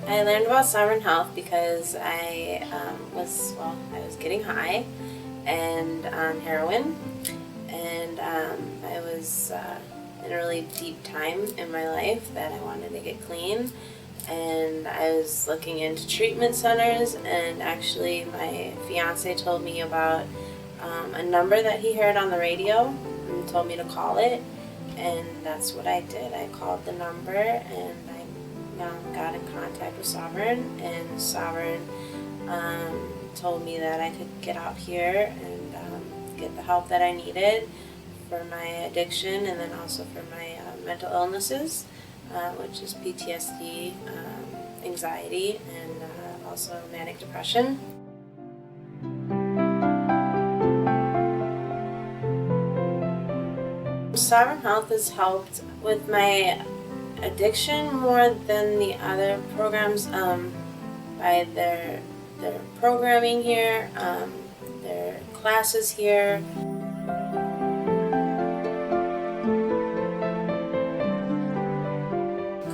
I learned about Sovereign Health because I was getting high and on heroin, and I was in a really deep time in my life that I wanted to get clean, and I was looking into treatment centers, and actually my fiance told me about a number that he heard on the radio and told me to call it, and that's what I did. I called the number, and I got in contact with Sovereign, and Sovereign told me that I could get out here and get the help that I needed for my addiction, and then also for my mental illnesses, which is PTSD, anxiety, and also manic depression. Sovereign Health has helped with my addiction more than the other programs by their programming here, their classes here.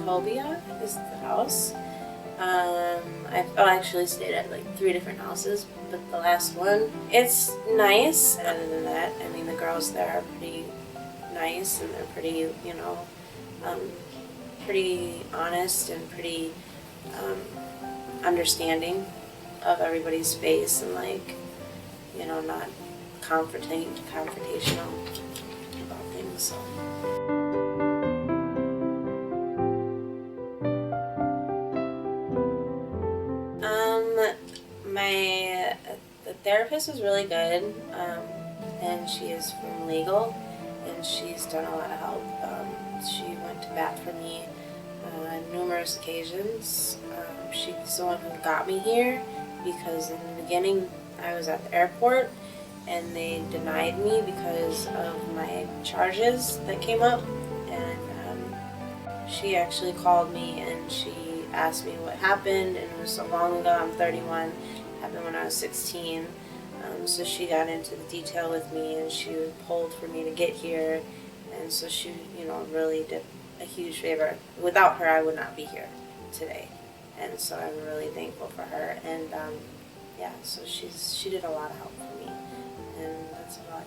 Cobia is the house. I actually stayed at like 3 different houses, but the last one, it's nice. Other than that, I mean, the girls there are pretty nice, and they're pretty, pretty honest and pretty understanding of everybody's space, and not confrontational about things. So. The therapist is really good, and she is from legal, and she's done a lot of help. She went to bat for me on numerous occasions. She's the one who got me here, because in the beginning I was at the airport and they denied me because of my charges that came up, and she actually called me and she asked me what happened, and it was so long ago. I'm 31. It happened when I was 16. So she got into the detail with me, and she pulled for me to get here, and so she, really did a huge favor. Without her, I would not be here today, and so I'm really thankful for her. And so she did a lot of help for me, and that's about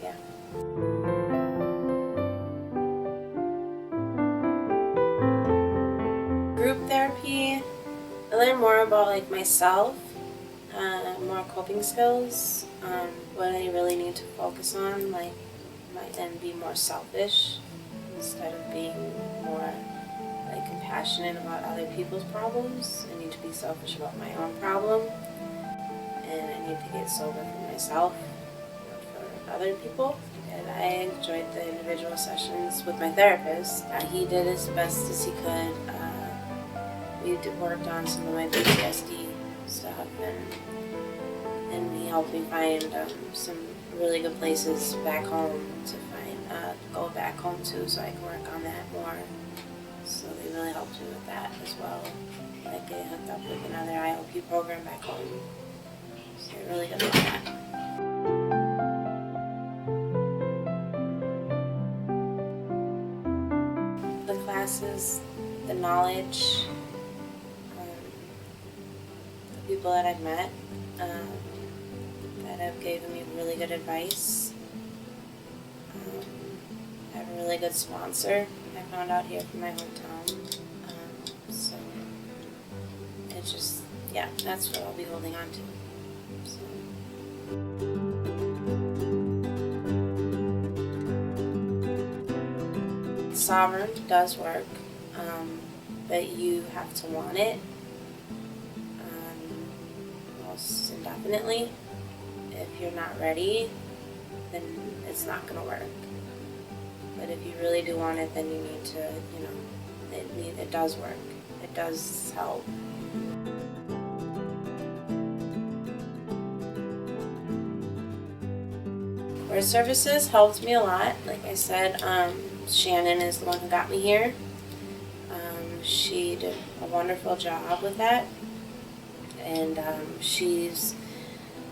Group therapy, I learned more about myself, more coping skills, what I really need to focus on, and be more selfish instead of being more compassionate about other people's problems. I need to be selfish about my own problem, and I need to get sober for myself, not for other people. And I enjoyed the individual sessions with my therapist. He did as best as he could. We worked on some of my PTSD stuff, and he helped me find some really good places back home to go back home to, so I can work on that more. So they really helped me with that as well. I get hooked up with another IOP program back home, so they're really good at that. The classes, the knowledge, the people that I've met that have given me really good advice. I have a really good sponsor I found out here from my hometown. So it's just, that's what I'll be holding on to. So. Sovereign does work, but you have to want it almost indefinitely. If you're not ready, then it's not going to work. But if you really do want it, then you need to, it does work. It does help. Court services helped me a lot. Like I said, Shannon is the one who got me here. She did a wonderful job with that. And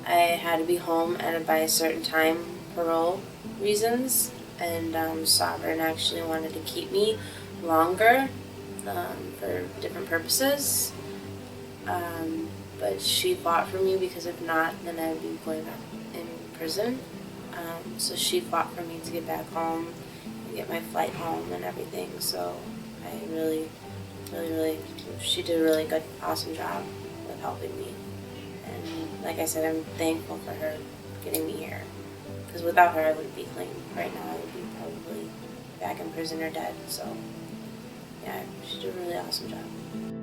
I had to be home by a certain time, parole reasons, and Sovereign actually wanted to keep me longer for different purposes. But she fought for me because if not, then I'd be going back in prison. So she fought for me to get back home and get my flight home and everything. So I really, she did a really good, awesome job with helping me. And like I said, I'm thankful for her getting me here. Because without her, I wouldn't be clean. Right now, I would be probably back in prison or dead. So, yeah, she did a really awesome job.